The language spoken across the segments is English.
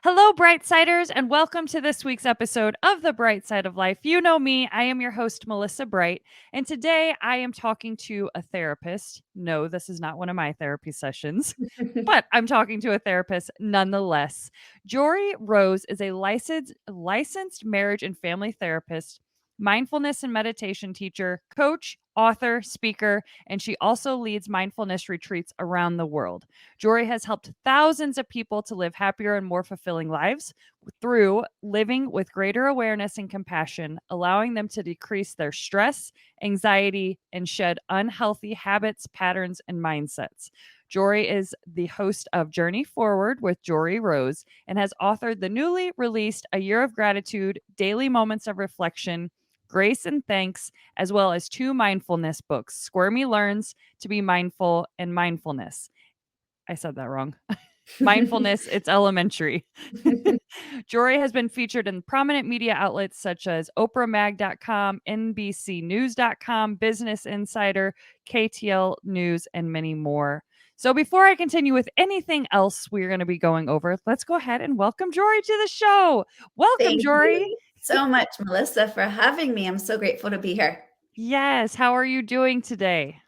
Hello, Brightsiders, and welcome to this week's episode of The Bright Side of Life. You know me, I am your host, Melissa Bright, and today I am talking to a therapist. No, this is not one of my therapy sessions, but I'm talking to a therapist nonetheless. Joree Rose is a licensed marriage and family therapist, mindfulness and meditation teacher, coach, author, speaker, and she also leads mindfulness retreats around the world. Joree has helped thousands of people to live happier and more fulfilling lives through living with greater awareness and compassion, allowing them to decrease their stress, anxiety, and shed unhealthy habits, patterns, and mindsets. Joree is the host of Journey Forward with Joree Rose and has authored the newly released A Year of Gratitude, Daily Moments of Reflection, Grace and Thanks, as well as two mindfulness books, Squirmy Learns to Be Mindful and Mindfulness. I said that wrong. Mindfulness, it's elementary. Joree has been featured in prominent media outlets such as OprahMag.com, NBCNews.com, Business Insider, KTL News, and many more. So before I continue with anything else we're going to be going over, let's go ahead and welcome Joree to the show. Welcome, Thank Joree. you so much, Melissa, for having me. I'm so grateful to be here. Yes. How are you doing today?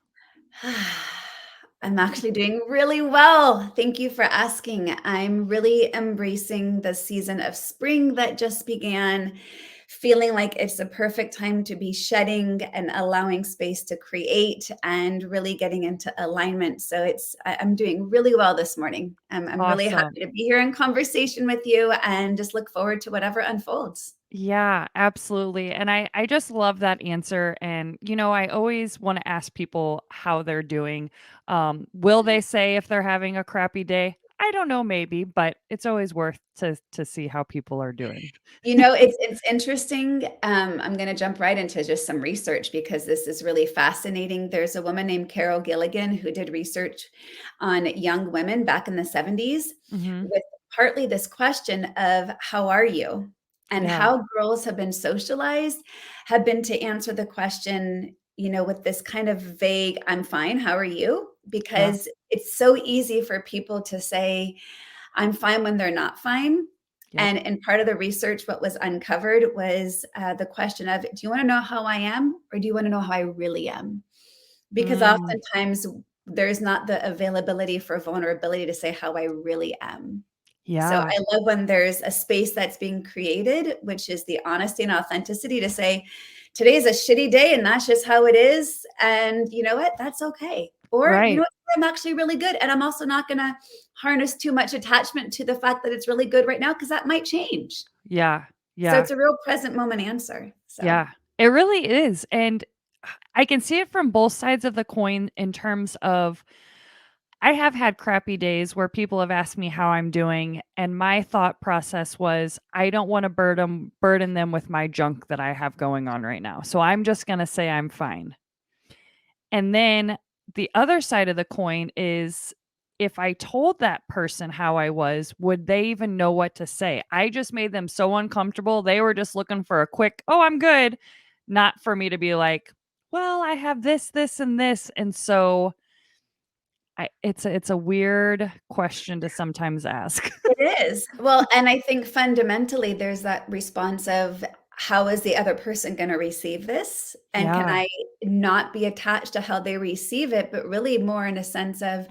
I'm actually doing really well. Thank you for asking. I'm really embracing the season of spring that just began, feeling like it's the perfect time to be shedding and allowing space to create and really getting into alignment. So I'm doing really well this morning. I'm really Awesome. happy to be here in conversation with you and just look forward to whatever unfolds. Yeah, absolutely. And I just love that answer. And, I always want to ask people how they're doing. Will they say if they're having a crappy day? I don't know, maybe, but it's always worth to see how people are doing. It's interesting. I'm going to jump right into just some research because this is really fascinating. There's a woman named Carol Gilligan who did research on young women back in the 70s Hmm. with partly this question of how are you? And Yeah. how girls have been socialized have been to answer the question, with this kind of vague, I'm fine, how are you? Yeah. Because it's so easy for people to say, I'm fine when they're not fine. Yep. And part of the research, what was uncovered was the question of, do you want to know how I am, or do you want to know how I really am? Because Mm, oftentimes there's not the availability for vulnerability to say how I really am. So yeah. I love when there's a space that's being created, which is the honesty and authenticity to say, today's a shitty day and that's just how it is. And you know what? That's okay. Or, Right. I'm actually really good. And I'm also not going to harness too much attachment to the fact that it's really good right now because that might change. Yeah. So Yeah. it's a real present moment answer. So, Yeah. It really is. And I can see it from both sides of the coin in terms of I have had crappy days where people have asked me how I'm doing, and my thought process was, I don't want to burden them with my junk that I have going on right now. So I'm just going to say I'm fine. And then the other side of the coin is if I told that person how I was, would they even know what to say? I just made them so uncomfortable. They were just looking for a quick, "Oh, I'm good," not for me to be like, "Well, I have this, this, and this." And so it's a weird question to sometimes ask. it is. Well, and I think fundamentally there's that response of how is the other person going to receive this? And can Yeah. I not be attached to how they receive it, but really more in a sense of,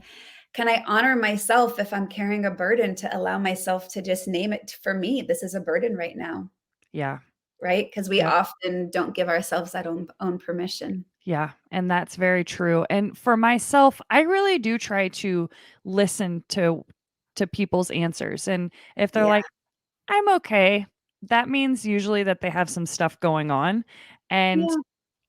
can I honor myself if I'm carrying a burden to allow myself to just name it for me? This is a burden right now, Yeah. right? Because we Yep. often don't give ourselves that own permission. Yeah, and that's very true. And for myself, I really do try to listen to people's answers. And if they're Yeah. like, "I'm okay," that means usually that they have some stuff going on. And Yeah.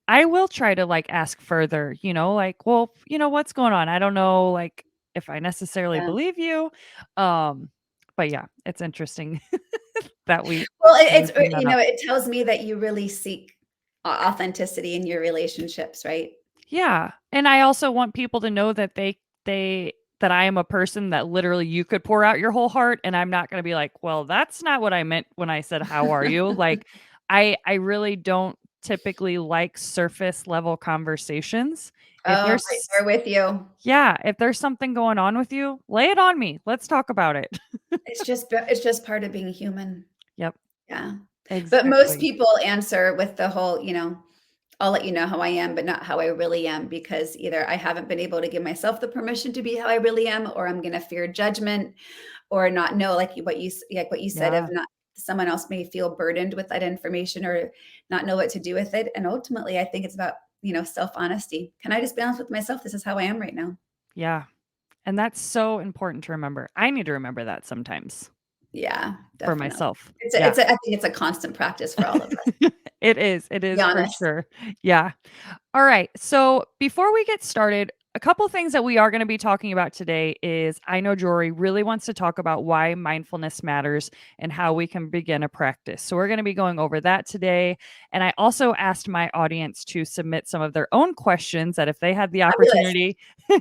I will try to like ask further, like, "Well, what's going on? I don't know like if I necessarily Yeah. believe you." Um but yeah, it's interesting that Well, that we bring that up. it tells me that you really seek authenticity in your relationships, right? Yeah, and I also want people to know that they that I am a person that literally you could pour out your whole heart, and I'm not gonna be like, "Well, that's not what I meant when I said, 'How are you?'" Like, I really don't typically like surface level conversations, If Oh, I'm right there's there with you. yeah, if there's something going on with you, lay it on me. Let's talk about it. It's just part of being human. Yep, Yeah. But most exactly. people answer with the whole, "I'll let you know how I am, but not how I really am," because either I haven't been able to give myself the permission to be how I really am, or I'm gonna fear judgment or not know, like what you said of Yeah, not someone else may feel burdened with that information or not know what to do with it. And ultimately, I think it's about, self-honesty. Can I just be honest with myself? This is how I am right now. yeah, and that's so important to remember. I need to remember that sometimes Yeah, for definitely. myself. It's a Yeah. it's a I think it's a constant practice for all of us, It to be is for honest. sure. Yeah. All right. So before we get started, a couple things that we are going to be talking about today is I know Jory really wants to talk about why mindfulness matters and how we can begin a practice. So we're going to be going over that today. And I also asked my audience to submit some of their own questions that if they had the Fabulous. opportunity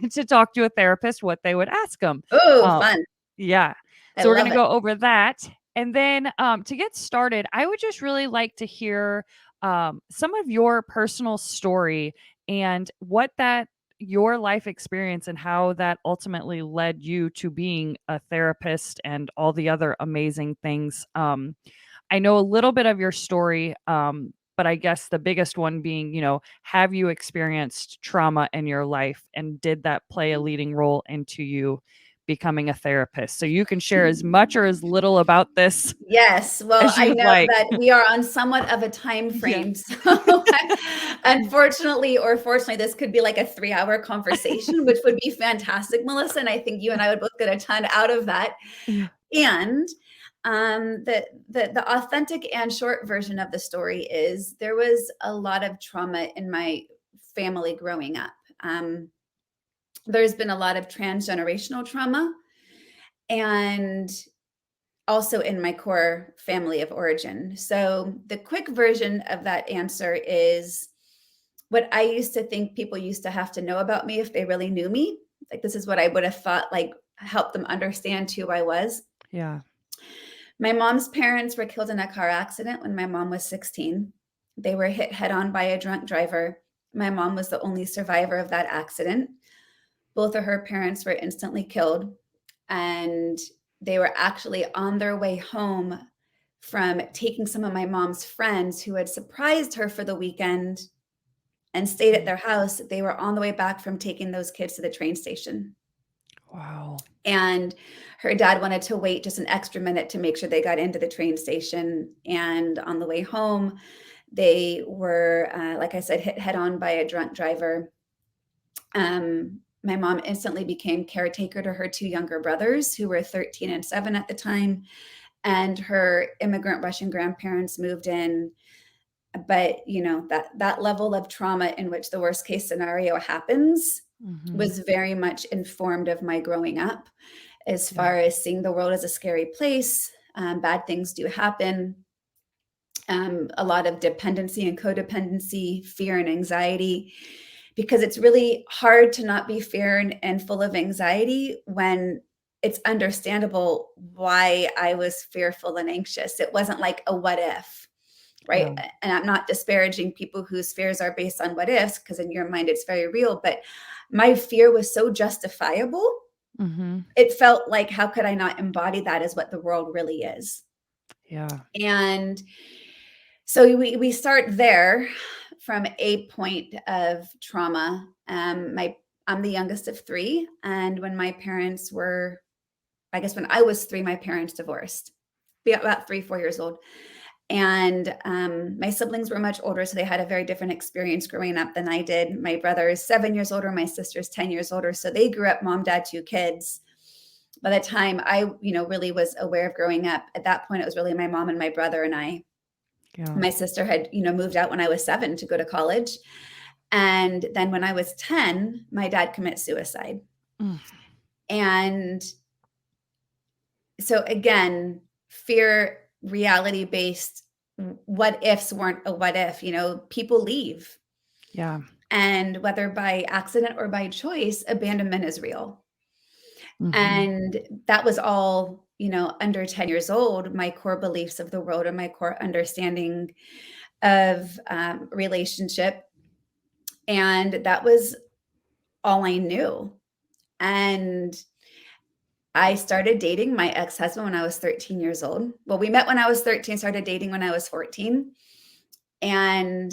to talk to a therapist, what they would ask them. Oh, Uh, fun. yeah. I So we're going love to it. go over that. And then to get started, I would just really like to hear some of your personal story and what that your life experience and how that ultimately led you to being a therapist and all the other amazing things. I know a little bit of your story, but I guess the biggest one being, have you experienced trauma in your life and did that play a leading role into you becoming a therapist? So you can share as much or as little about this Yes, well, as I you'd know like. that we are on somewhat of a time Yeah. frame, so unfortunately or fortunately, this could be like a 3-hour conversation, which would be fantastic, Melissa, and I think you and I would both get a ton out of that. Yeah. And, the authentic and short version of the story is there was a lot of trauma in my family growing up. There's been a lot of transgenerational trauma, and also in my core family of origin. So the quick version of that answer is what I used to think people used to have to know about me if they really knew me. Like this is what I would have thought like helped them understand who I was. Yeah. My mom's parents were killed in a car accident when my mom was 16. They were hit head on by a drunk driver. My mom was the only survivor of that accident. Both of her parents were instantly killed, and they were actually on their way home from taking some of my mom's friends who had surprised her for the weekend and stayed at Mm. their house. They were on the way back from taking those kids to the train station. Wow. And her dad wanted to wait just an extra minute to make sure they got into the train station. And on the way home, they were, like I said, hit head on by a drunk driver. My mom instantly became caretaker to her two younger brothers, who were 13 and 7 at the time, and her immigrant Russian grandparents moved in. But that level of trauma in which the worst case scenario happens Mhm. was very much informed of my growing up, as Yeah. far as seeing the world as a scary place. Bad things do happen. A lot of dependency and codependency, fear and anxiety, because it's really hard to not be fear and full of anxiety when it's understandable why I was fearful and anxious. It wasn't like a what if, right? Yeah. And I'm not disparaging people whose fears are based on what ifs, because in your mind it's very real, but my fear was so justifiable. Mhm. It felt like, how could I not embody that as what the world really is? Yeah. And so we start there from a point of trauma. I'm the youngest of three, and when my parents were, I guess when I was three, my parents divorced. Be about 3, 4 years old, and my siblings were much older, so they had a very different experience growing up than I did. My brother is 7 years older, my sister's 10 years older, so they grew up mom, dad, two kids. By the time I, really was aware of growing up, at that point, it was really my mom and my brother and I. Yeah. My sister had, moved out when I was 7 to go to college. And then when I was 10, my dad commits suicide. Mm. And so again, fear, reality based, what ifs weren't a what if, people leave. Yeah. And whether by accident or by choice, abandonment is real. Mhm. And that was all, under 10 years old, my core beliefs of the world and my core understanding of relationship. And that was all I knew. And I started dating my ex-husband when I was 13 years old. Well, we met when I was 13, started dating when I was 14. And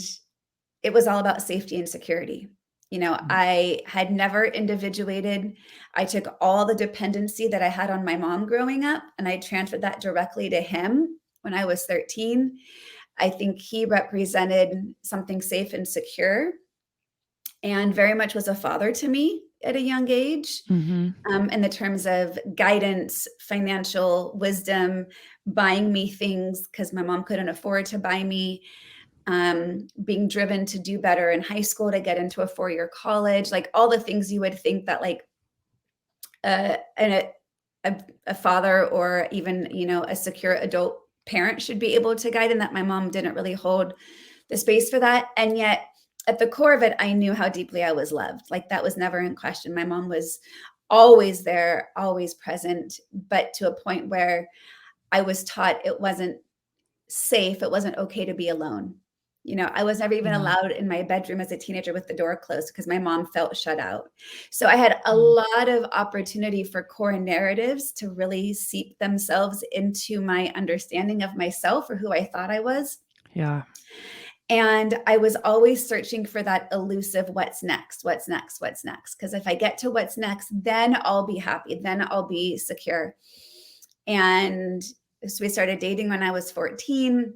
it was all about safety and security. Mhm. I had never individuated. I took all the dependency that I had on my mom growing up, and I transferred that directly to him when I was 13. I think he represented something safe and secure and very much was a father to me at a young age, Mhm. in the terms of guidance, financial wisdom, buying me things because my mom couldn't afford to buy me, being driven to do better in high school to get into a 4-year college, like all the things you would think that like uh, an, a father or even a secure adult parent should be able to guide, and that my mom didn't really hold the space for that. And yet at the core of it, I knew how deeply I was loved. Like that was never in question. My mom was always there, always present, but to a point where I was taught it wasn't safe, it wasn't okay to be alone. I was never even Yeah. allowed in my bedroom as a teenager with the door closed because my mom felt shut out. So I had a Mm. lot of opportunity for core narratives to really seep themselves into my understanding of myself or who I thought I was. Yeah. And I was always searching for that elusive what's next, what's next, what's next. Because if I get to what's next, then I'll be happy, then I'll be secure. And so we started dating when I was 14.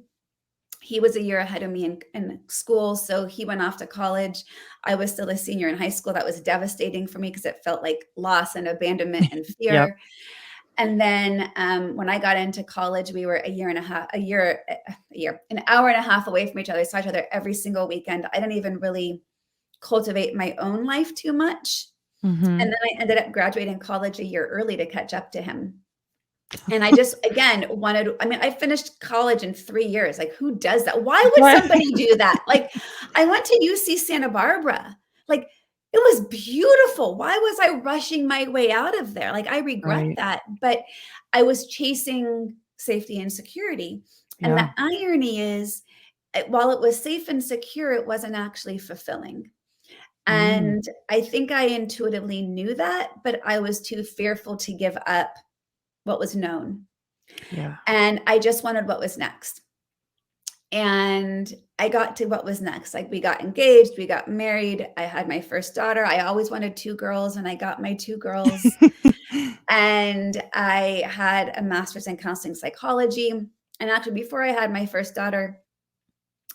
He was a year ahead of me in school. So he went off to college. I was still a senior in high school. That was devastating for me because it felt like loss and abandonment and Yep. fear. And then when I got into college, we were an hour and a half away from each other. Saw each other every single weekend. I didn't even really cultivate my own life too much. And Mhm. then I ended up graduating college a year early to catch up to him. And I just, again, I finished college in 3 years. Like, who does that? Why would Right. somebody do that? Like, I went to UC Santa Barbara. Like, it was beautiful. Why was I rushing my way out of there? Like, I regret Right. that. But I was chasing safety and security. And the Yeah. irony is, while it was safe and secure, it wasn't actually fulfilling. Mm. And I think I intuitively knew that, but I was too fearful to give up what was known. Yeah. And I just wanted what was next. And I got to what was next. Like we got engaged, we got married. I had my first daughter. I always wanted 2 girls and I got my 2 girls. And I had a master's in counseling psychology. And actually before I had my first daughter,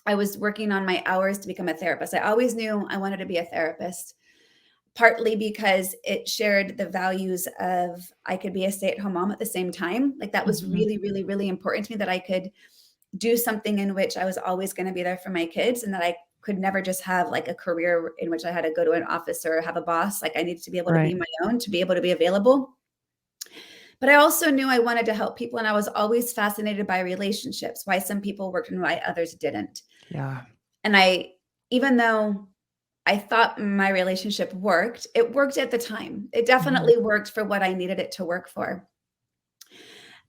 I was working on my hours to become a therapist. I always knew I wanted to be a therapist, partly because it shared the values of I could be a stay-at-home mom at the same time. Like that was Mhm. really, really, really important to me that I could do something in which I was always going to be there for my kids and that I could never just have like a career in which I had to go to an office or have a boss. Like I needed to be able to be Right. my own, to be able to be available. But I also knew I wanted to help people. And I was always fascinated by relationships, why some people worked and why others didn't. Yeah. And even though I thought my relationship worked, it worked at the time. It Mhm. definitely worked for what I needed it to work for.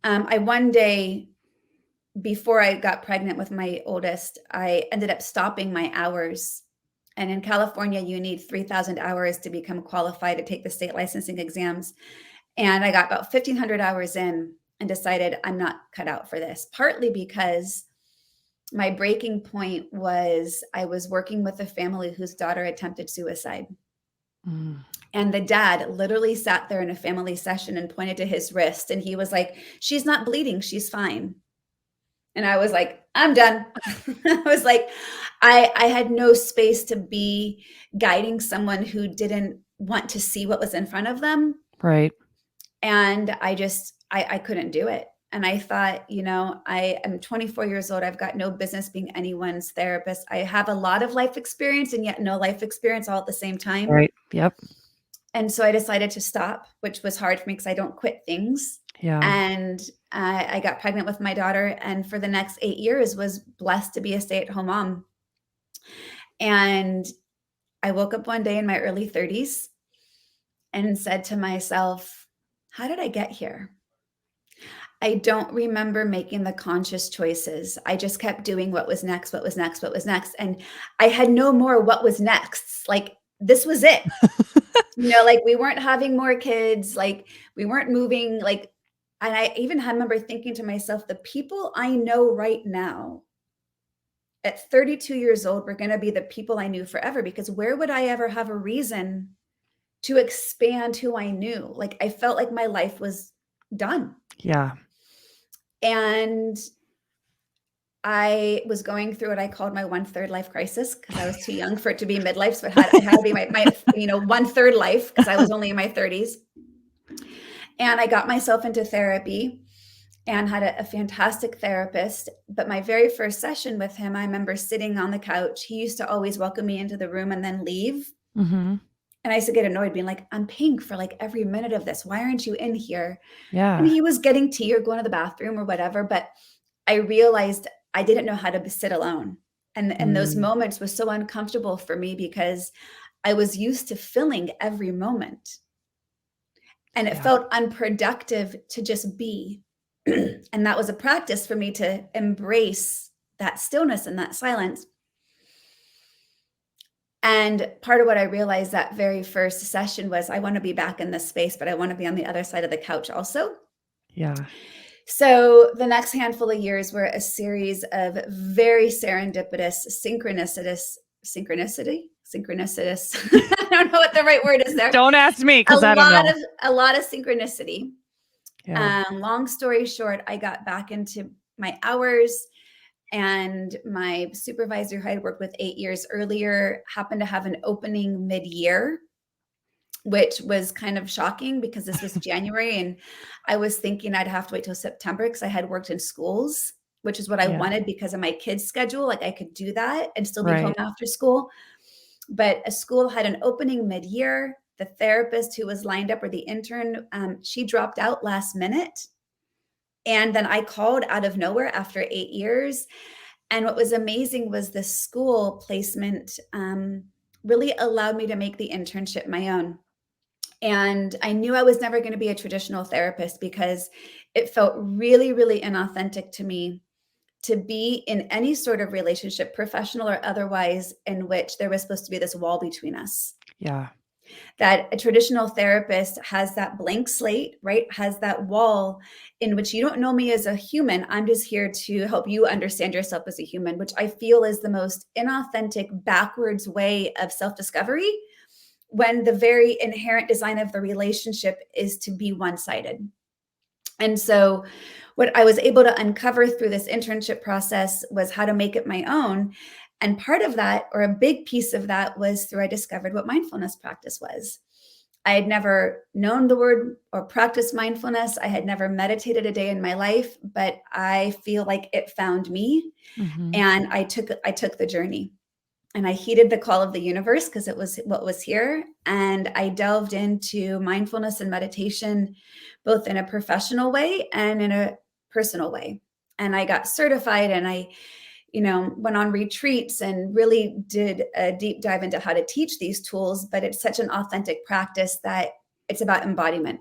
I one day before I got pregnant with my oldest, I ended up stopping my hours. And in California, you need 3,000 hours to become qualified to take the state licensing exams. And I got about 1,500 hours in and decided I'm not cut out for this, partly because my breaking point was I was working with a family whose daughter attempted suicide. Mm. And the dad literally sat there in a family session and pointed to his wrist. And he was like, "She's not bleeding. She's fine." And I was like, I'm done. I was like, I had no space to be guiding someone who didn't want to see what was in front of them. Right. And I couldn't do it. And I thought, I am 24 years old. I've got no business being anyone's therapist. I have a lot of life experience and yet no life experience all at the same time. Right. Yep. And so I decided to stop, which was hard for me because I don't quit things. Yeah. And I got pregnant with my daughter, and for the next 8 years was blessed to be a stay-at-home mom. And I woke up one day in my early 30s and said to myself, how did I get here? I don't remember making the conscious choices. I just kept doing what was next, what was next, what was next. And I had no more what was next. Like this was it. Like we weren't having more kids, like we weren't moving, like, and I even remember thinking to myself, the people I know right now at 32 years old were going to be the people I knew forever, because where would I ever have a reason to expand who I knew? Like I felt like my life was done. Yeah. And I was going through what I called my 1/3 life crisis, because I was too young for it to be midlife. So it had to be my 1/3 life, because I was only in my 30s. And I got myself into therapy and had a fantastic therapist. But my very first session with him, I remember sitting on the couch. He used to always welcome me into the room and then leave. Mm-hmm. And I used to get annoyed, being like, I'm paying for like every minute of this. Why aren't you in here? And Yeah. he was getting tea or going to the bathroom or whatever. But I realized I didn't know how to sit alone. And those Mm. moments were so uncomfortable for me, because I was used to filling every moment. And it Yeah. felt unproductive to just be. And that was a practice for me to embrace that stillness and that silence. And part of what I realized that very first session was, I want to be back in this space, but I want to be on the other side of the couch also. Yeah. So the next handful of years were a series of very serendipitous, synchronicitous. I don't know what the right word is there. Don't ask me, A because I don't know. lot of synchronicity. Yeah. Long story short, I got back into my hours, and my supervisor, who I had worked with 8 years earlier, happened to have an opening mid-year, which was kind of shocking, because this was January and I was thinking I'd have to wait till September, because I had worked in schools, which is what I Yeah. wanted because of my kids' schedule. Like I could do that and still be home Right. after school. But a school had an opening mid-year. The therapist who was lined up, or the intern, she dropped out last minute. And then I called out of nowhere after 8 years. And what was amazing was the school placement really allowed me to make the internship my own. And I knew I was never going to be a traditional therapist, because it felt really, really inauthentic to me to be in any sort of relationship, professional or otherwise, in which there was supposed to be this wall between us. Yeah. That a traditional therapist has that blank slate, right? Has that wall in which you don't know me as a human. I'm just here to help you understand yourself as a human, which I feel is the most inauthentic, backwards way of self-discovery, when the very inherent design of the relationship is to be one-sided. And so what I was able to uncover through this internship process was how to make it my own. And part of that, or a big piece of that, was through I discovered what mindfulness practice was. I had never known the word or practiced mindfulness. I had never meditated a day in my life, but I feel like it found me, Mm-hmm. and I took the journey. And I heeded the call of the universe, because it was what was here. And I delved into mindfulness and meditation, both in a professional way and in a personal way. And I got certified, and I, went on retreats and really did a deep dive into how to teach these tools. But it's such an authentic practice that it's about embodiment,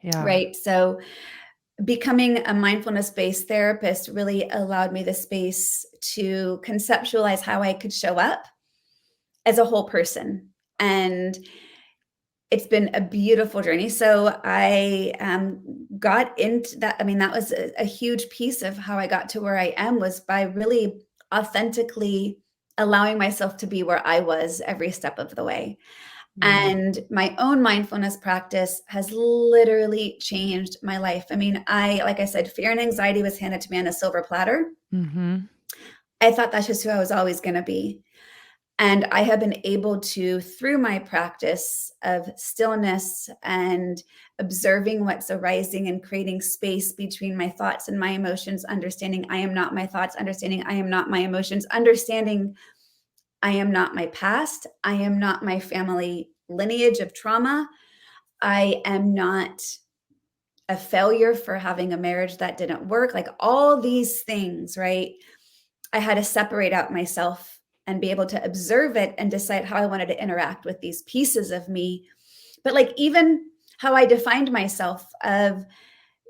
Yeah. right? So becoming a mindfulness-based therapist really allowed me the space to conceptualize how I could show up as a whole person. And it's been a beautiful journey. So I got into that. I mean, that was a huge piece of how I got to where I am, was by really authentically allowing myself to be where I was every step of the way. Yeah. And my own mindfulness practice has literally changed my life. I mean, like I said, fear and anxiety was handed to me on a silver platter. Mm-hmm. I thought that's just who I was always going to be. And I have been able to, through my practice of stillness and observing what's arising and creating space between my thoughts and my emotions, understanding I am not my thoughts, understanding I am not my emotions, understanding I am not my past, I am not my family lineage of trauma, I am not a failure for having a marriage that didn't work, like all these things, right? I had to separate out myself and be able to observe it and decide how I wanted to interact with these pieces of me. But like even how I defined myself of,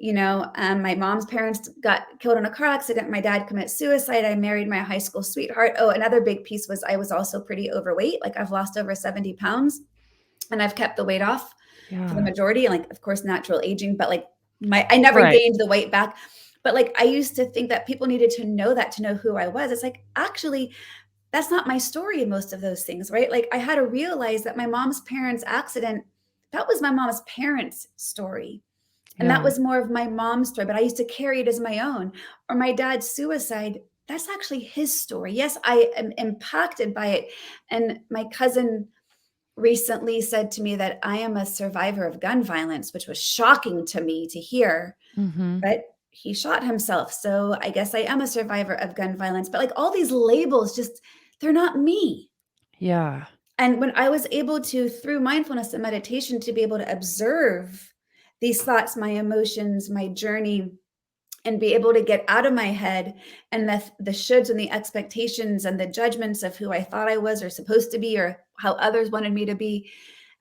My mom's parents got killed in a car accident. My dad committed suicide. I married my high school sweetheart. Oh, another big piece was I was also pretty overweight. Like I've lost over 70 pounds and I've kept the weight off for the Yeah. majority. Like, of course, natural aging, but like I never Right. gained the weight back. But like I used to think that people needed to know that to know who I was. It's like, actually, that's not my story in most of those things, right? Like I had to realize that my mom's parents' accident, that was my mom's parents' story. And that Yeah. was more of my mom's story, but I used to carry it as my own. Or my dad's suicide, that's actually his story. Yes, I am impacted by it. And my cousin recently said to me that I am a survivor of gun violence, which was shocking to me to hear, Mhm. but he shot himself. So I guess I am a survivor of gun violence. But like all these labels, just they're not me. Yeah. And when I was able to, through mindfulness and meditation, to be able to observe these thoughts, my emotions, my journey, and be able to get out of my head and the shoulds and the expectations and the judgments of who I thought I was or supposed to be or how others wanted me to be,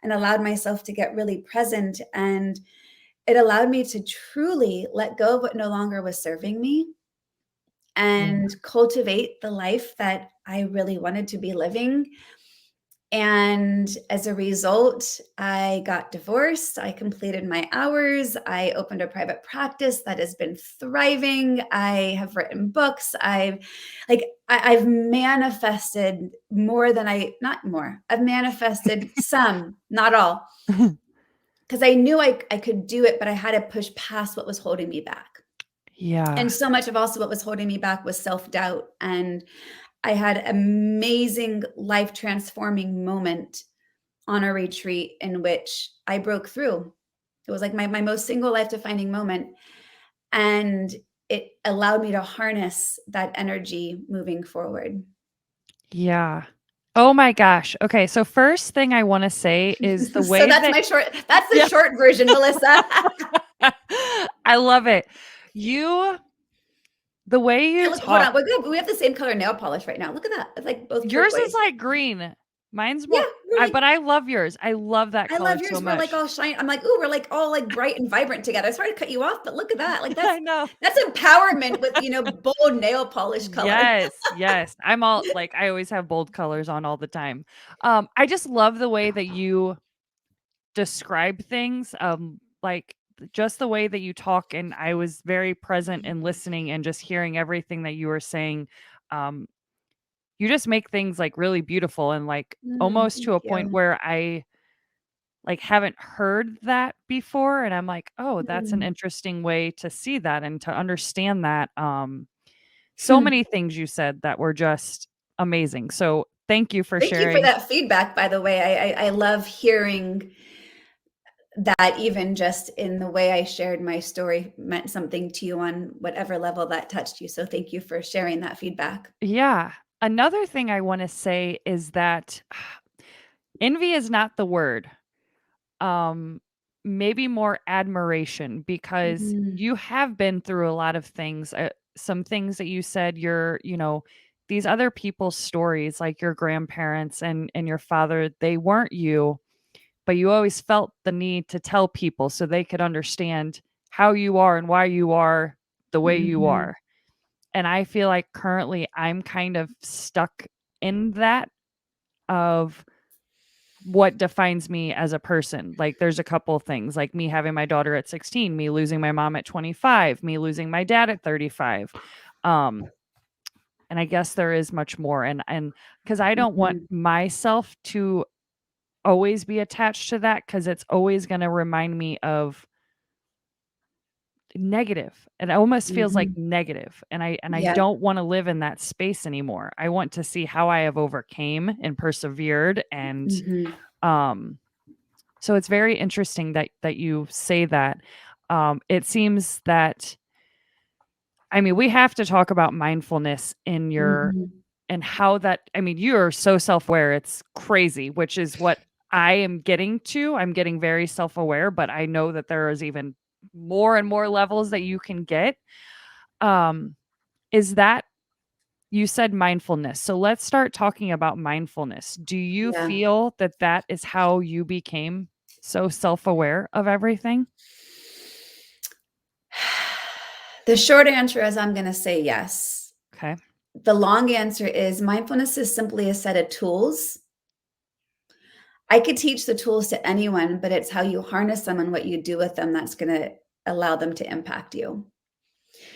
and allowed myself to get really present. And it allowed me to truly let go of what no longer was serving me Yeah. and cultivate the life that I really wanted to be living. And as a result, I got divorced. I completed my hours. I opened a private practice that has been thriving. I have written books. I've manifested more than not more. I've manifested some, not all, because I knew I could do it, but I had to push past what was holding me back. Yeah. And so much of also what was holding me back was self-doubt. And I had amazing life transforming moment on a retreat in which I broke through. It was like my most single life defining moment. And it allowed me to harness that energy moving forward. Yeah. Oh my gosh. Okay, so first thing I wanna say is the So way that that's the yeah. short version, Melissa. I love it. You the way Hey, you look, hold talk on. We have the same color nail polish right now. Look at that. It's like both yours is, turquoise. like, green. Mine's Yeah, more we're like but I love yours. I love that I color love so yours. We're like much. all shine. I'm like, ooh, we're like all like bright and vibrant together. Sorry to cut you off, but look at that. Like I know. that's empowerment with bold nail polish color. Yes, yes. I'm all like, I always have bold colors on all the time. I just love the way that you describe things, like, just the way that you talk, and I was very present and listening and just hearing everything that you were saying. Um, you just make things, like, really beautiful and, like, almost to Thank a point you. where I, like, haven't heard that before, and I'm like, "Oh, that's an Mm. interesting way to see that and to understand that." So Hmm. many things you said that were just amazing. So, thank you for Thank you for sharing. that feedback, by the way. I love hearing that even just in the way I shared my story meant something to you on whatever level that touched you. So thank you for sharing that feedback. Yeah. Another thing I wanna say is that envy is not the word. Um, maybe more admiration because Mhm. you have been through a lot of things. Some things that you said, these other people's stories, like your grandparents and your father, they weren't you, but you always felt the need to tell people so they could understand how you are and why you are the way you Mhm. are. And I feel like currently I'm kind of stuck in that of what defines me as a person. Like there's a couple things, like me having my daughter at 16, me losing my mom at 25, me losing my dad at 35. Um and I guess there is much more and cuz I don't want Mhm. myself to always be attached to that cuz it's always going to remind me of negative. It almost feels like Mhm. negative and I Yeah. don't want to live in that space anymore. I want to see how I have overcame and persevered and Mhm. um so it's very interesting that you say that. It seems that I mean, we have to talk about mindfulness in your Mhm. and how that I mean, you are so self-aware, it's crazy, which is what I am getting to. I'm getting very self-aware, but I know that there is even more and more levels that you can get. Um, is that you said mindfulness. So let's start talking about mindfulness. Do you Yeah. feel that that is how you became so self-aware of everything? The short answer is I'm going to say yes. Okay. The long answer is mindfulness is simply a set of tools. I could teach the tools to anyone, but it's how you harness them and what you do with them that's going to allow them to impact you.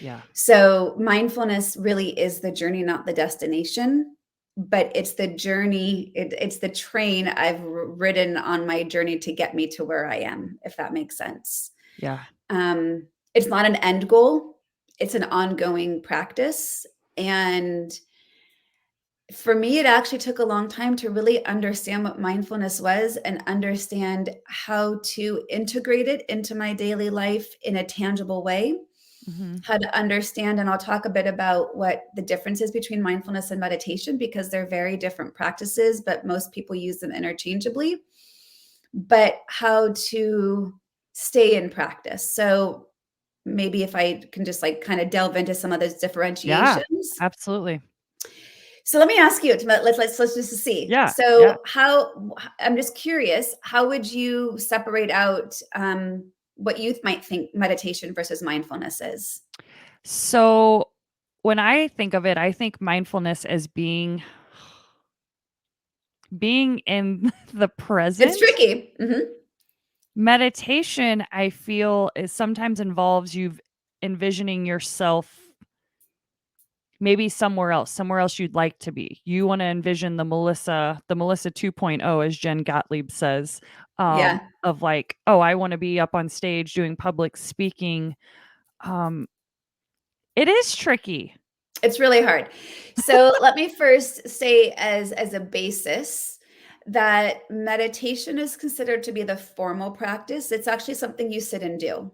Yeah. So mindfulness really is the journey, not the destination, but it's the journey. It's the train I've ridden on my journey to get me to where I am, if that makes sense. Yeah. It's not an end goal. It's an ongoing practice. And for me, it actually took a long time to really understand what mindfulness was and understand how to integrate it into my daily life in a tangible way. Mhm. How to understand, and I'll talk a bit about what the difference is between mindfulness and meditation because they're very different practices, but most people use them interchangeably. But how to stay in practice. So maybe if I can just like kind of delve into some of those Yeah. differentiations. Absolutely. So let me ask you, let's just see. Yeah. Yeah. So I'm just curious, how would you separate out what you might think meditation versus mindfulness is? So when I think of it, I think mindfulness as being in the It's present. tricky. Meditation, I feel, is sometimes involves you envisioning yourself maybe somewhere else you'd like to be. You wanna envision the Melissa 2.0, as Jen Gottlieb says, Yeah, of like, "Oh, I wanna be up on stage doing public speaking." Um, it is tricky. it's really hard. So let me first say as a basis that meditation is considered to be the formal practice. It's actually something you sit and do.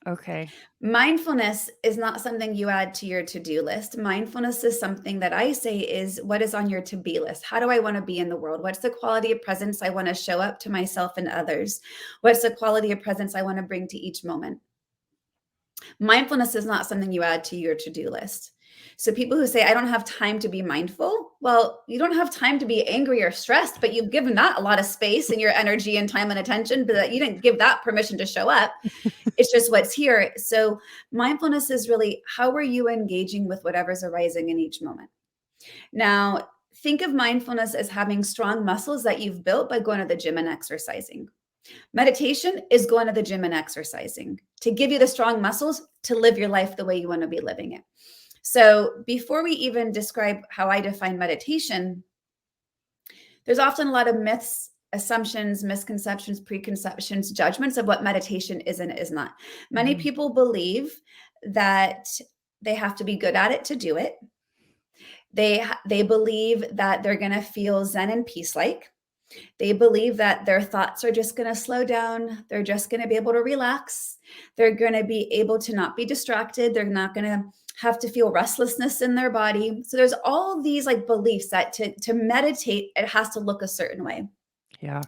Okay. Mindfulness is not something you add to your to-do list. Mindfulness is something that I say is what is on your to-be list. How do I want to be in the world? What's the quality of presence I want to show up to myself and others? What's the quality of presence I want to bring to each moment? Mindfulness is not something you add to your to-do list. So people who say, I don't have time to be mindful, well, you don't have time to be angry or stressed, but you've given that a lot of space and your energy and time and attention, but you didn't give that permission to show up. It's just what's here. So mindfulness is really how are you engaging with whatever's arising in each moment. Now, think of mindfulness as having strong muscles that you've built by going to the gym and exercising. Meditation is going to the gym and exercising to give you the strong muscles to live your life the way you want to be living it. So, before we even describe how I define meditation, there's often a lot of myths, assumptions, misconceptions, preconceptions, judgments of what meditation is and is not. Many Mhm. people believe that they have to be good at it to do it. They believe that they're going to feel zen and peace like. They believe that their thoughts are just going to slow down. They're just going to be able to relax. They're going to be able to not be distracted. They're not going to have to feel restlessness in their body. So there's all these like beliefs that to meditate, it has to look a certain way. Yeah.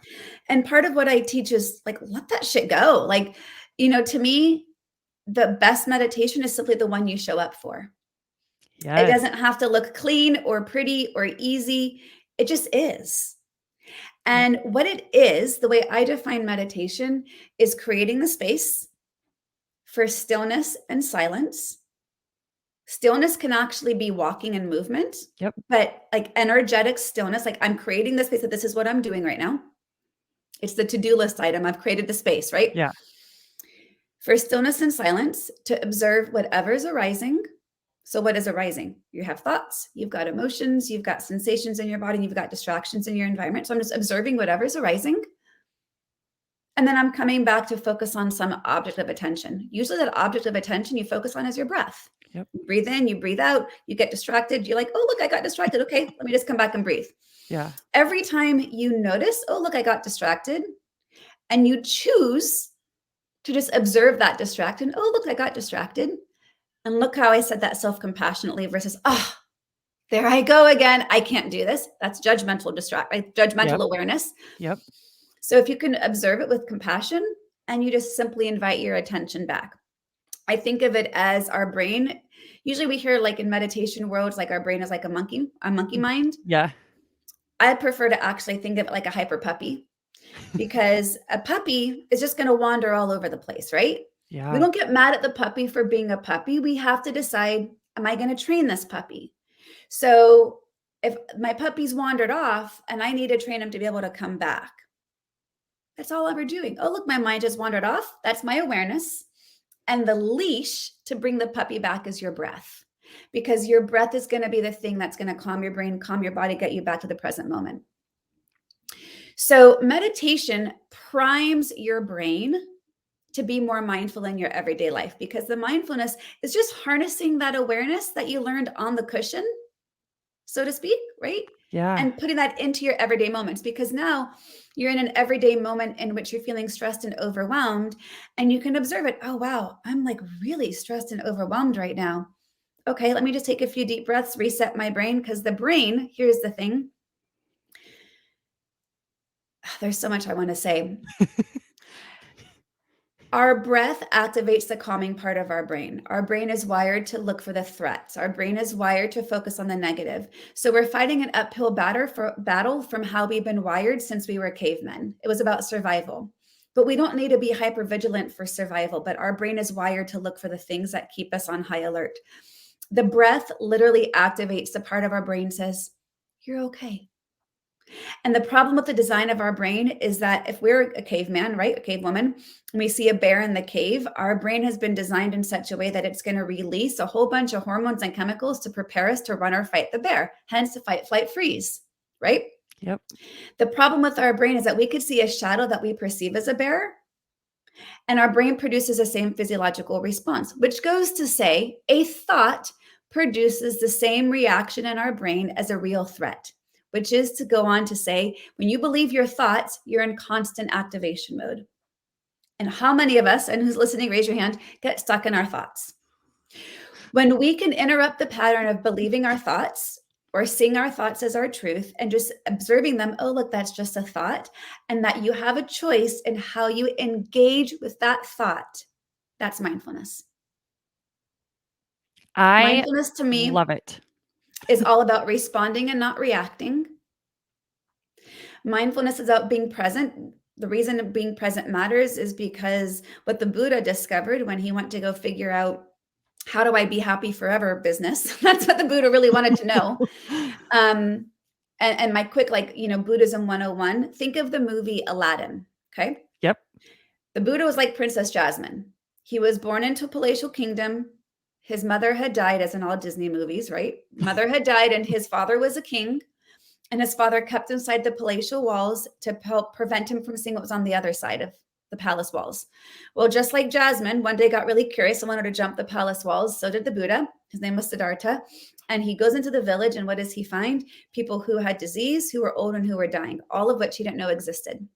And part of what I teach is like, let that shit go. Like, to me, the best meditation is simply the one you show up for. It Yes. doesn't have to look clean or pretty or easy. It just is. Yep. And what it is, the way I define meditation, is creating the space for stillness and silence. Stillness can actually be walking and movement, Yep. but like energetic stillness, like I'm creating the space that this is what I'm doing right now. It's the to do list item. I've created the space, right? Yeah. For stillness and silence to observe whatever is arising. So, what is arising? You have thoughts, you've got emotions, you've got sensations in your body, you've got distractions in your environment. So, I'm just observing whatever's arising. And then I'm coming back to focus on some object of attention. Usually, that object of attention you focus on is your breath. Yep. You breathe in, you breathe out, you get distracted. You're like, oh, look, I got distracted. Okay, let me just come back and breathe. Yeah. Every time you notice, oh, look, I got distracted, and you choose to just observe that distraction. Oh, look, I got distracted. And look how I said that self compassionately versus, oh, there I go again. I can't do this. That's judgmental Yep. awareness. Yep. So if you can observe it with compassion and you just simply invite your attention back. I think of it as our brain. Usually we hear like in meditation worlds, like our brain is like a monkey Mm. mind. Yeah. I prefer to actually think of it like a hyper puppy because a puppy is just going to wander all over the place, right? We Yeah. don't get mad at the puppy for being a puppy. We have to decide, am I going to train this puppy? So if my puppy's wandered off and I need to train him to be able to come back, that's all we're doing. Oh, look, my mind just wandered off. That's my awareness. And the leash to bring the puppy back is your breath, because your breath is going to be the thing that's going to calm your brain, calm your body, get you back to the present moment. So meditation primes your brain to be more mindful in your everyday life, because the mindfulness is just harnessing that awareness that you learned on the cushion, so to speak, right? Yeah. And putting that into your everyday moments, because now you're in an everyday moment in which you're feeling stressed and overwhelmed, and you can observe it. Oh, wow, I'm like really stressed and overwhelmed right now. Okay, let me just take a few deep breaths, reset my brain, because the brain, here's the thing. There's so much I want to say. Our breath activates the calming part of our brain. Our brain is wired to look for the threats. Our brain is wired to focus on the negative. So we're fighting an uphill battle from how we've been wired since we were cavemen. It was about survival. But we don't need to be hyper vigilant for survival, but our brain is wired to look for the things that keep us on high alert. The breath literally activates the part of our brain says, you're okay. And the problem with the design of our brain is that if we're a caveman, right, a cave woman, and we see a bear in the cave, our brain has been designed in such a way that it's going to release a whole bunch of hormones and chemicals to prepare us to run or fight the bear, hence the fight, flight, freeze, right? Yep. The problem with our brain is that we could see a shadow that we perceive as a bear, and our brain produces the same physiological response, which goes to say a thought produces the same reaction in our brain as a real threat, which is to go on to say, when you believe your thoughts, you're in constant activation mode. And how many of us, and who's listening, raise your hand, get stuck in our thoughts? When we can interrupt the pattern of believing our thoughts or seeing our thoughts as our truth and just observing them, oh, look, that's just a thought, and that you have a choice in how you engage with that thought, that's mindfulness. I Mindfulness to me love it. is all about responding and not reacting. Mindfulness is about being present. The reason being present matters is because what the Buddha discovered when he went to go figure out, how do I be happy forever business? That's what the Buddha really wanted to know. And my quick, Buddhism 101, think of the movie Aladdin. Okay. Yep. The Buddha was like Princess Jasmine. He was born into a palatial kingdom. His mother had died, as in all Disney movies, right? Mother had died, and his father was a king. And his father kept inside the palatial walls to help prevent him from seeing what was on the other side of the palace walls. Well, just like Jasmine, one day got really curious and wanted to jump the palace walls. So did the Buddha. His name was Siddhartha. And he goes into the village, and what does he find? People who had disease, who were old, and who were dying, all of which he didn't know existed.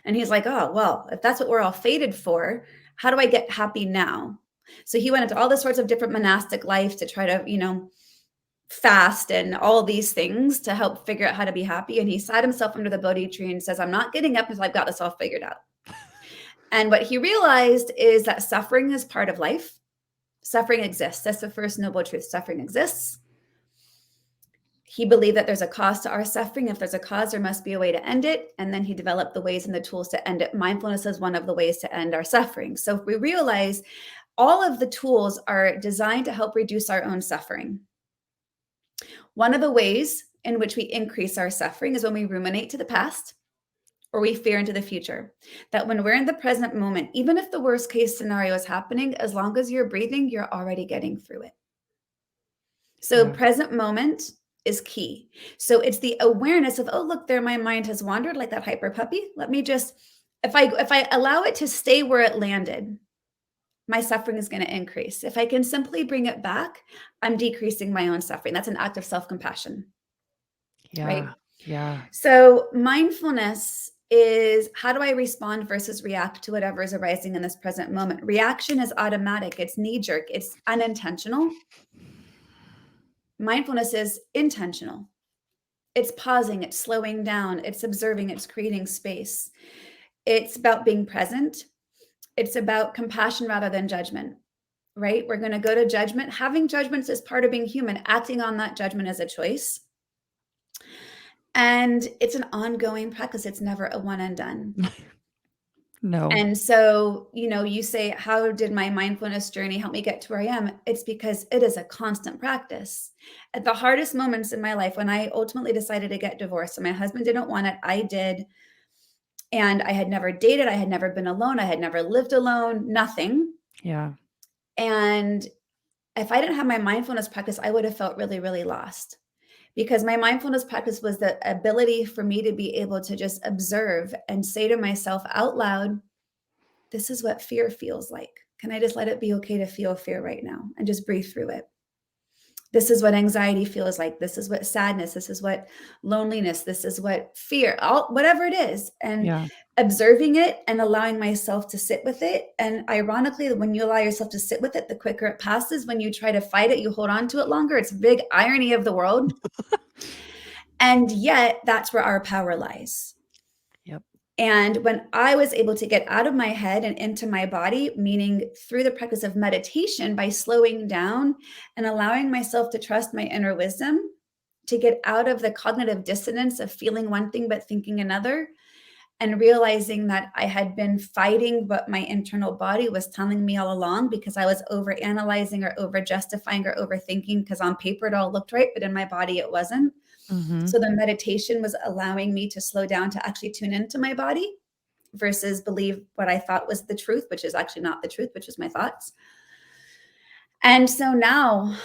And he's like, oh, well, if that's what we're all fated for, how do I get happy now? So he went into all the sorts of different monastic life to try to, fast and all these things to help figure out how to be happy. And he sat himself under the Bodhi tree and says, I'm not getting up until I've got this all figured out. And what he realized is that suffering is part of life. Suffering exists. That's the first noble truth. Suffering exists. He believed that there's a cause to our suffering. If there's a cause, there must be a way to end it. And then he developed the ways and the tools to end it. Mindfulness is one of the ways to end our suffering. So if we realize all of the tools are designed to help reduce our own suffering. One of the ways in which we increase our suffering is when we ruminate to the past or we fear into the future. That when we're in the present moment, even if the worst case scenario is happening, as long as you're breathing, you're already getting through it. So Yeah. present moment is key. So it's the awareness of, oh, look, there my mind has wandered like that hyper puppy. Let me just, if I allow it to stay where it landed, my suffering is going to increase. If I can simply bring it back, I'm decreasing my own suffering. That's an act of self-compassion, right? Yeah. Yeah. So mindfulness is, how do I respond versus react to whatever is arising in this present moment? Reaction is automatic. It's knee-jerk. It's unintentional. Mindfulness is intentional. It's pausing. It's slowing down. It's observing. It's creating space. It's about being present. It's about compassion rather than judgment, right? We're going to go to judgment. Having judgments is part of being human. Acting on that judgment is a choice. And it's an ongoing practice. It's never a one and done. No. And so, you say, how did my mindfulness journey help me get to where I am? It's because it is a constant practice. At the hardest moments in my life, when I ultimately decided to get divorced, and my husband didn't want it, I did. And I had never dated, I had never been alone, I had never lived alone, nothing. Yeah. And if I didn't have my mindfulness practice, I would have felt really, really lost, because my mindfulness practice was the ability for me to be able to just observe and say to myself out loud, this is what fear feels like. Can I just let it be okay to feel fear right now and just breathe through it? This is what anxiety feels like. This is what sadness, this is what loneliness, this is what fear, whatever it is. And Yeah. observing it and allowing myself to sit with it. And ironically, when you allow yourself to sit with it, the quicker it passes. When you try to fight it, you hold on to it longer. It's a big irony of the world. And yet, that's where our power lies. Yep. And when I was able to get out of my head and into my body, meaning through the practice of meditation, by slowing down and allowing myself to trust my inner wisdom, to get out of the cognitive dissonance of feeling one thing but thinking another, and realizing that I had been fighting what my internal body was telling me all along, because I was over analyzing or over justifying or overthinking, because on paper it all looked right, but in my body it wasn't. Mm-hmm. So the meditation was allowing me to slow down, to actually tune into my body versus believe what I thought was the truth, which is actually not the truth, which is my thoughts. And so now,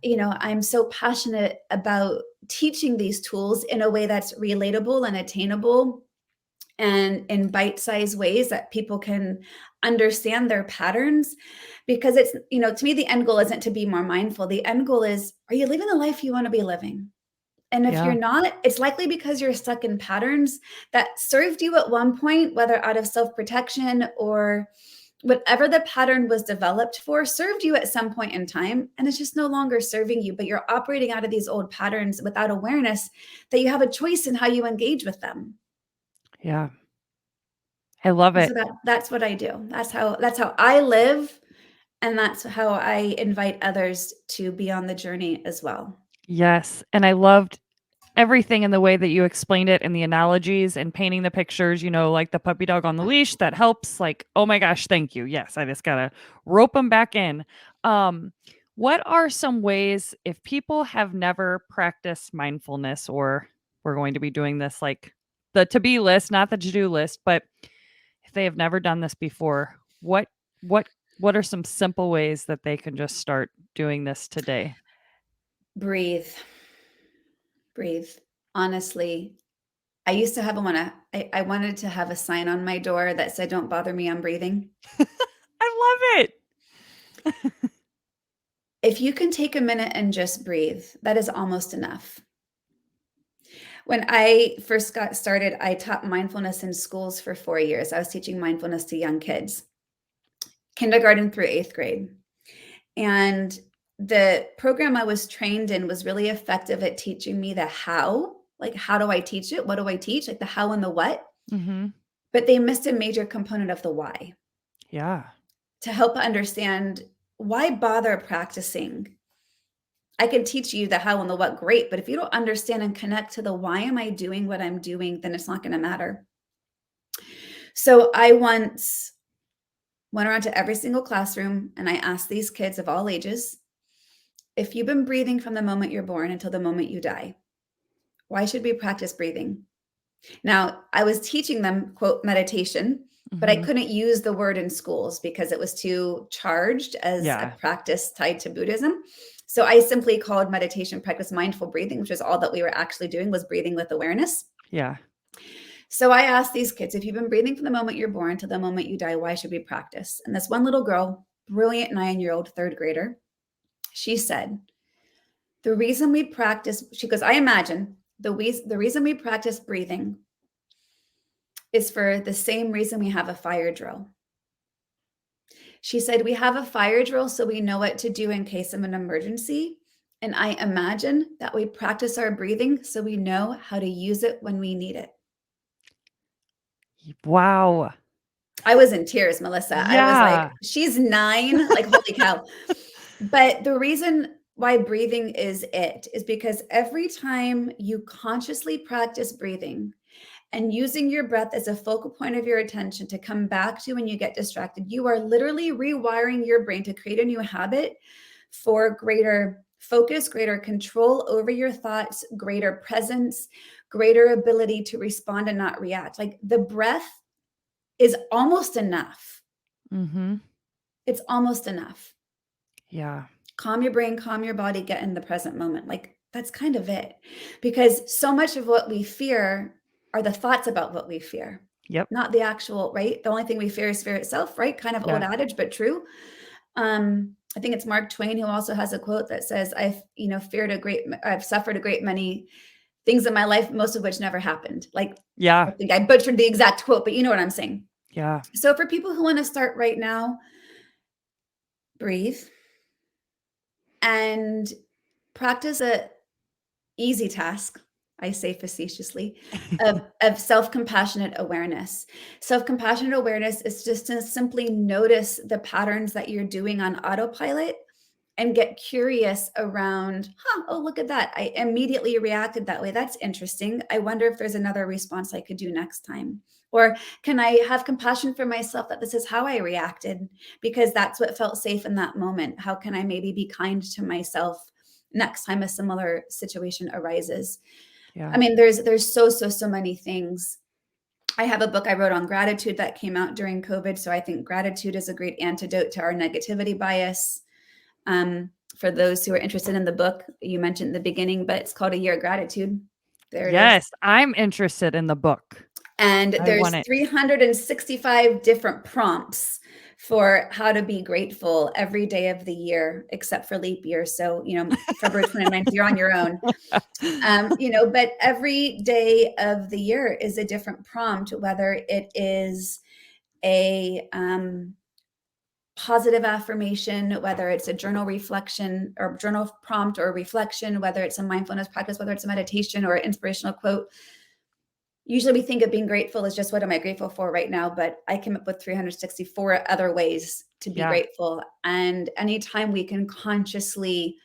I'm so passionate about teaching these tools in a way that's relatable and attainable, and in bite-sized ways that people can understand their patterns. Because it's, to me, the end goal isn't to be more mindful. The end goal is, are you living the life you want to be living? And if you're Yeah. not, it's likely because you're stuck in patterns that served you at one point, whether out of self-protection or whatever the pattern was developed for, served you at some point in time, and it's just no longer serving you. But you're operating out of these old patterns without awareness that you have a choice in how you engage with them. Yeah. I love And so it. that's what I do. That's how I live, and that's how I invite others to be on the journey as well. Yes. And I loved everything in the way that you explained it and the analogies and painting the pictures, like the puppy dog on the leash that helps. Like, oh my gosh, thank you. Yes, I just gotta rope them back in. Um, what are some ways, if people have never practiced mindfulness, or we're going to be doing this like the to be list, not the to do list, but if they have never done this before, what what are some simple ways that they can just start doing this today? Breathe. Breathe. Honestly, I used to have I wanted to have a sign on my door that said, "Don't bother me, I'm breathing." I love it. If you can take a minute and just breathe, that is almost enough. When I first got started, I taught mindfulness in schools for 4 years. I was teaching mindfulness to young kids, kindergarten through 8th grade. And the program I was trained in was really effective at teaching me the how. Like, how do I teach it? What do I teach? Like the how and the what. Mhm. But they missed a major component of the why, Yeah. to help understand, why bother practicing? I can teach you the how and the what, great. But if you don't understand and connect to the why am I doing what I'm doing, then it's not going to matter. So I once went around to every single classroom and I asked these kids of all ages, if you've been breathing from the moment you're born until the moment you die, why should we practice breathing? Now, I was teaching them, quote, meditation, but I Mhm. couldn't use the word in schools because it was too charged as a Yeah. practice tied to Buddhism. So I simply called meditation practice mindful breathing, which is all that we were actually doing, was breathing with awareness. Yeah. So I asked these kids, if you've been breathing from the moment you're born to the moment you die, why should we practice? And this one little girl, brilliant 9-year-old third grader, she said, the reason we practice, she goes, I imagine the reason we practice breathing is for the same reason we have a fire drill. She said, we have a fire drill so we know what to do in case of an emergency. And I imagine that we practice our breathing so we know how to use it when we need it. Wow. I was in tears, Melissa. I was like, Yeah. she's 9, like, holy cow. But the reason why breathing is because every time you consciously practice breathing, and using your breath as a focal point of your attention to come back to when you get distracted, you are literally rewiring your brain to create a new habit for greater focus, greater control over your thoughts, greater presence, greater ability to respond and not react. Like the breath is almost enough. Mhm. It's almost enough. Yeah. Calm your brain, calm your body, get in the present moment. Like that's kind of it. Because so much of what we fear are the thoughts about what we fear, Yep. not the actual, right? The only thing we fear is fear itself, right? Kind of old Yeah. adage, but true. I think it's Mark Twain who also has a quote that says, I've suffered a great many things in my life, most of which never happened. Like, I Yeah. think I butchered the exact quote, but you know what I'm saying. Yeah. So for people who want to start right now, breathe and practice a easy task, I say facetiously, of self-compassionate awareness. Self-compassionate awareness is just to simply notice the patterns that you're doing on autopilot and get curious around, oh, look at that. I immediately reacted that way. That's interesting. I wonder if there's another response I could do next time. Or can I have compassion for myself that this is how I reacted because that's what felt safe in that moment? How can I maybe be kind to myself next time a similar situation arises? I Yeah. mean, there's so many things. I have a book I wrote on gratitude that came out during COVID. So I think gratitude is a great antidote to our negativity bias. For those who are interested in the book, you mentioned in the beginning, but it's called A Year of Gratitude. There it is. Yes, I'm interested in the book. And I there's want it. 365 different prompts for how to be grateful every day of the year, except for leap year. So, February 29th, you're on your own. But every day of the year is a different prompt, whether it is a positive affirmation, whether it's a journal reflection or journal prompt or reflection, whether it's a mindfulness practice, whether it's a meditation or an inspirational quote. Usually we think of being grateful as just what am I grateful for right now, but I came up with 364 other ways to be Yeah. grateful. And anytime we can consciously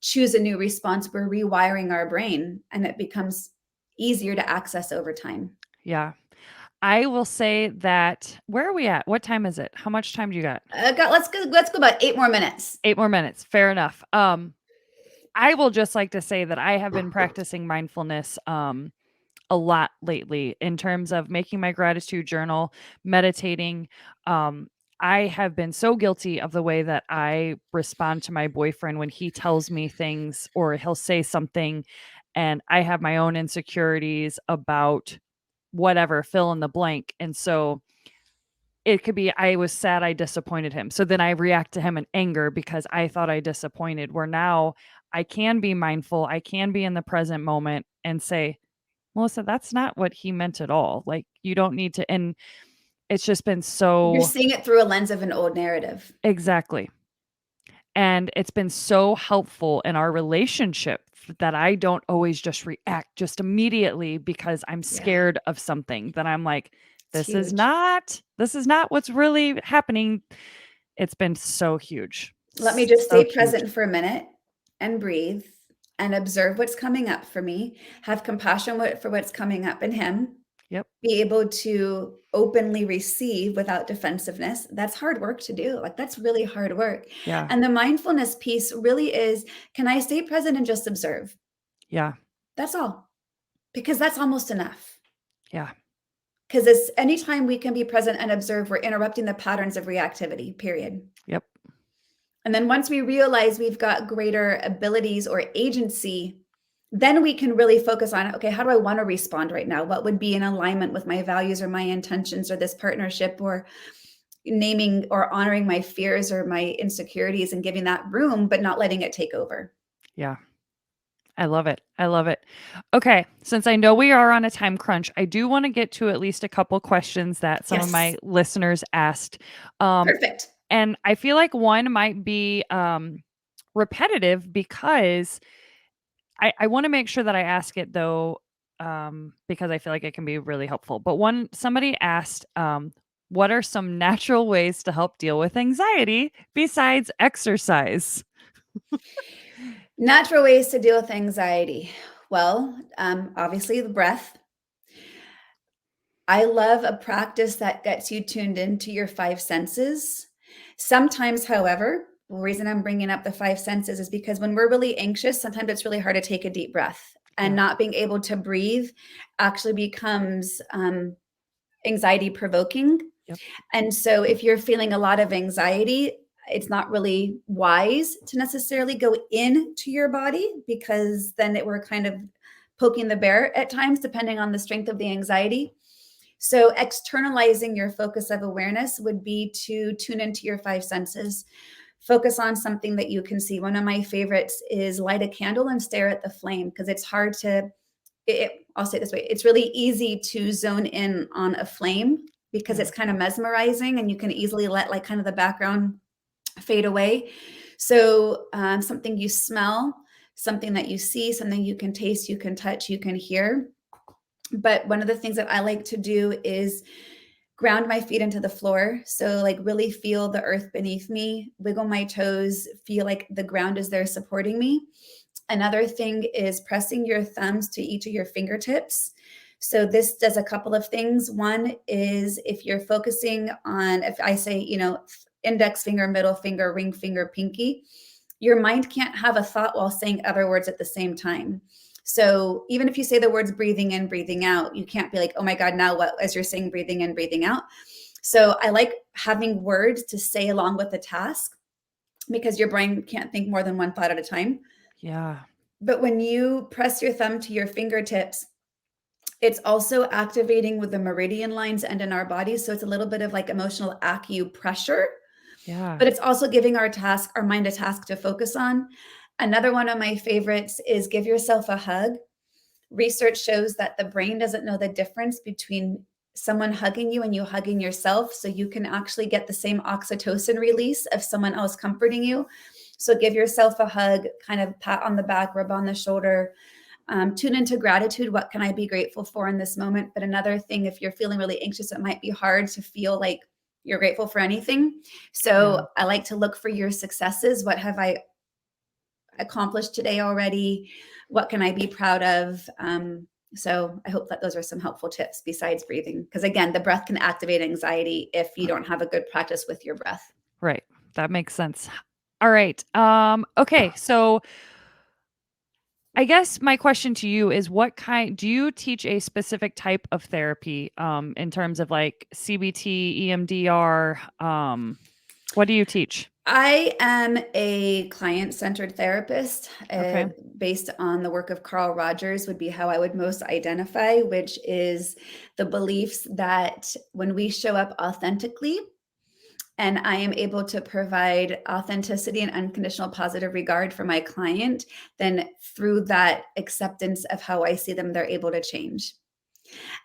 choose a new response, we're rewiring our brain and it becomes easier to access over time. Yeah. I will say that where are we at? What time is it? How much time do you got? Let's go about 8 more minutes. 8 more minutes. Fair enough. I will just like to say that I have been practicing mindfulness a lot lately in terms of making my gratitude journal, meditating. Um, I have been so guilty of the way that I respond to my boyfriend when he tells me things or he'll say something, and I have my own insecurities about whatever, fill in the blank. And so it could be I was sad I disappointed him. So then I react to him in anger because I thought I disappointed. Where now I can be mindful, I can be in the present moment and say, Melissa, that's not what he meant at all. Like, you don't need to. And it's just been You're so seeing it through a lens of an old narrative. exactly. And it's been so helpful in our relationship that I don't always just react just immediately because I'm Yeah, scared of something that I'm like, it's huge. this is not what's really happening. It's been so huge. Let me just So stay huge. present for a minute and breathe and observe what's coming up for me. Have compassion for what's coming up in him. Yep. Be able to openly receive without defensiveness. That's hard work to do. Like, that's really hard work. Yeah. And the mindfulness piece really is, can I stay present and just observe? Yeah. That's all, because that's almost enough. Yeah. Because it's anytime we can be present and observe, we're interrupting the patterns of reactivity, period. Yep. And then once we realize we've got greater abilities or agency, then we can really focus on, okay, how do I want to respond right now? What would be in alignment with my values or my intentions or this partnership, or naming or honoring my fears or my insecurities and giving that room, but not letting it take over. Yeah. I love it. I love it. Okay, since I know we are on a time crunch, I do want to get to at least a couple questions that some of Yes. my listeners asked. Um, Perfect. and I feel like one might be repetitive because I want to make sure that I ask it though, because I feel like it can be really helpful. But somebody asked, what are some natural ways to help deal with anxiety besides exercise? Natural ways to deal with anxiety. Well, obviously the breath. I love a practice that gets you tuned into your five senses. Sometimes, however, the reason I'm bringing up the five senses is because when we're really anxious, sometimes it's really hard to take a deep breath, and Yeah. not being able to breathe actually becomes anxiety provoking. Yep. And so, if you're feeling a lot of anxiety, it's not really wise to necessarily go into your body, because then we're kind of poking the bear at times, depending on the strength of the anxiety. So, externalizing your focus of awareness would be to tune into your five senses. Focus on something that you can see. One of my favorites is light a candle and stare at the flame, because it's hard to, I'll say it this way, it's really easy to zone in on a flame because Yeah. it's kind of mesmerizing, and you can easily let like kind of the background fade away. So, something you smell, something that you see, something you can taste, you can touch, you can hear. But one of the things that I like to do is ground my feet into the floor. So, like, really feel the earth beneath me, wiggle my toes, feel like the ground is there supporting me. Another thing is pressing your thumbs to each of your fingertips. So, this does a couple of things. One is if you're focusing on, if I say, index finger, middle finger, ring finger, pinky, your mind can't have a thought while saying other words at the same time. So even if you say the words breathing in, breathing out, you can't be like, oh my God, now what, as you're saying breathing in, breathing out. So I like having words to say along with the task, because your brain can't think more than one thought at a time. Yeah. But when you press your thumb to your fingertips, it's also activating with the meridian lines and in our bodies. So it's a little bit of like emotional acupressure, Yeah. but it's also giving our mind a task to focus on. Another one of my favorites is give yourself a hug. Research shows that the brain doesn't know the difference between someone hugging you and you hugging yourself. So you can actually get the same oxytocin release of someone else comforting you. So give yourself a hug, kind of pat on the back, rub on the shoulder, tune into gratitude. What can I be grateful for in this moment? But another thing, if you're feeling really anxious, it might be hard to feel like you're grateful for anything. Yeah. So I like to look for your successes. What have I accomplished today already? What can I be proud of? So I hope that those are some helpful tips besides breathing, because again, the breath can activate anxiety if you don't have a good practice with your breath. Right. That makes sense. All right. Okay. So I guess my question to you is, what kind do you teach a specific type of therapy in terms of like CBT, EMDR? What do you teach? I am a client-centered therapist. Okay. Based on the work of Carl Rogers would be how I would most identify, which is the beliefs that when we show up authentically, and I am able to provide authenticity and unconditional positive regard for my client, then through that acceptance of how I see them, they're able to change.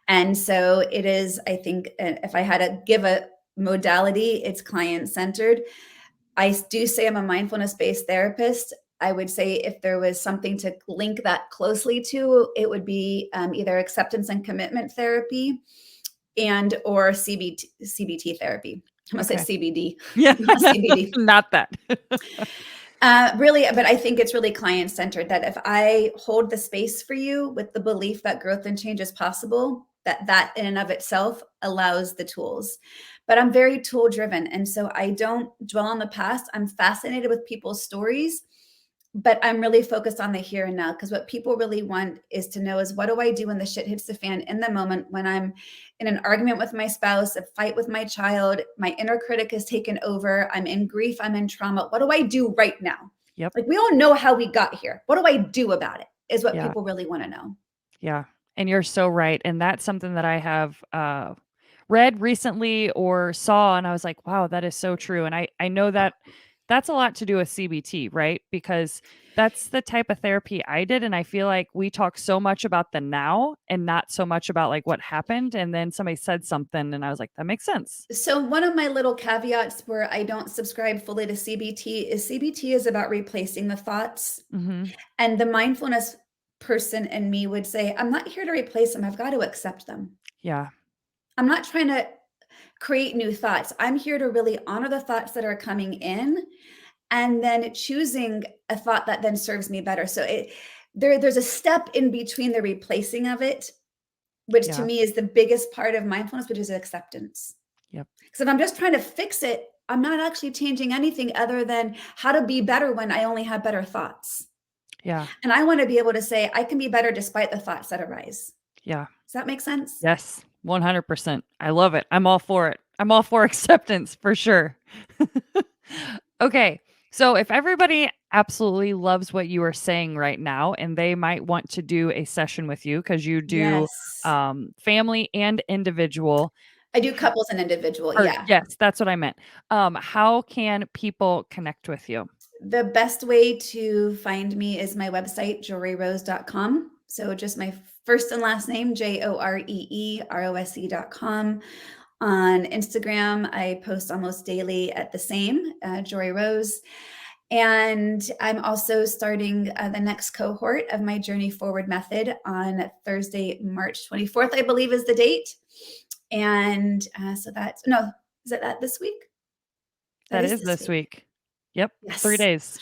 And so it is, I think, if I had to give a modality, it's client centered. I do say I'm a mindfulness based therapist. I would say if there was something to link that closely to, it would be either acceptance and commitment therapy and or CBT therapy. I'm gonna say Okay. CBD, Yeah. not CBD. Not that. Really, but I think it's really client centered, that if I hold the space for you with the belief that growth and change is possible, that in and of itself allows the tools. But I'm very tool driven. And so I don't dwell on the past. I'm fascinated with people's stories, but I'm really focused on the here and now, because what people really want is to know is, what do I do when the shit hits the fan in the moment, when I'm in an argument with my spouse, a fight with my child, my inner critic has taken over, I'm in grief, I'm in trauma. What do I do right now? Yep. Like, we all know how we got here. What do I do about it? Is what Yeah. people really want to know. Yeah. And you're so right. And that's something that I have read recently or saw, and I was like, wow, that is so true. And I know that that's a lot to do with CBT, right? Because that's the type of therapy I did, and I feel like we talk so much about the now and not so much about like what happened, and then somebody said something and I was like, that makes sense. So one of my little caveats where I don't subscribe fully to CBT is about replacing the thoughts. Mhm. And the mindfulness person in me would say, I'm not here to replace them. I've got to accept them. Yeah. I'm not trying to create new thoughts. I'm here to really honor the thoughts that are coming in, and then choosing a thought that then serves me better. So there's a step in between the replacing of it which to Yeah. me is the biggest part of mindfulness, which is acceptance. Yep. Because if I'm just trying to fix it, I'm not actually changing anything other than how to be better when I only have better thoughts. Yeah. And I want to be able to say, I can be better despite the thoughts that arise. Yeah. Does that make sense? Yes. 100%. I love it. I'm all for it. I'm all for acceptance for sure. Okay. So if everybody absolutely loves what you are saying right now and they might want to do a session with you because you do Yes. family and individual. I do couples and individual. Or Yeah. yes, that's what I meant. How can people connect with you? The best way to find me is my website, joreerose.com. So just my first and last name, JoreeRose.com. On Instagram, I post almost daily at the same, Joree Rose. And I'm also starting the next cohort of my Journey Forward method on Thursday, March 24th, I believe is the date. And so that's, no, is it that this week? That That is is this this week. week. Yep, 3 Yes. days.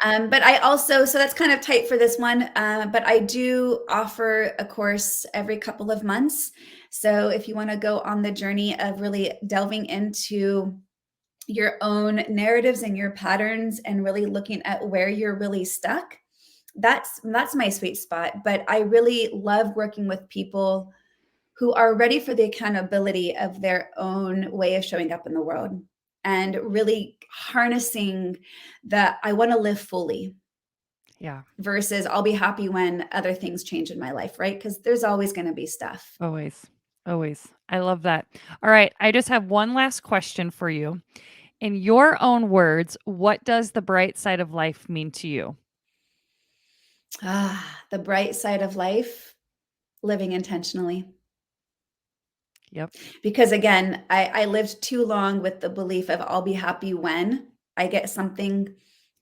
But I also, so that's kind of tight for this one, but I do offer a course every couple of months. So if you want to go on the journey of really delving into your own narratives and your patterns and really looking at where you're really stuck, that's my sweet spot. But I really love working with people who are ready for the accountability of their own way of showing up in the world and really harnessing that I want to live fully Yeah, versus I'll be happy when other things change in my life, right? Because there's always going to be stuff. always. Always. I love that. All right, I just have one last question for you. In your own words, what does the bright side of life mean to you? The bright side of life, living intentionally. Yep. Because again, I lived too long with the belief of I'll be happy when I get something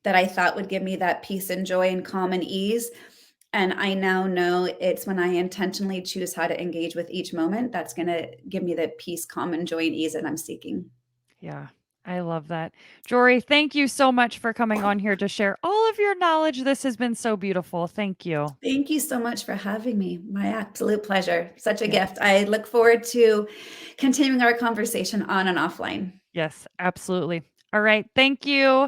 that I thought would give me that peace and joy and calm and ease. And I now know it's when I intentionally choose how to engage with each moment that's going to give me the peace, calm, and joy and ease that I'm seeking. Yeah. I love that. Jory, thank you so much for coming on here to share all of your knowledge. This has been so beautiful. Thank you. Thank you so much for having me. My absolute pleasure. Such a Yeah. gift. I look forward to continuing our conversation on and offline. Yes, absolutely. All right. Thank you.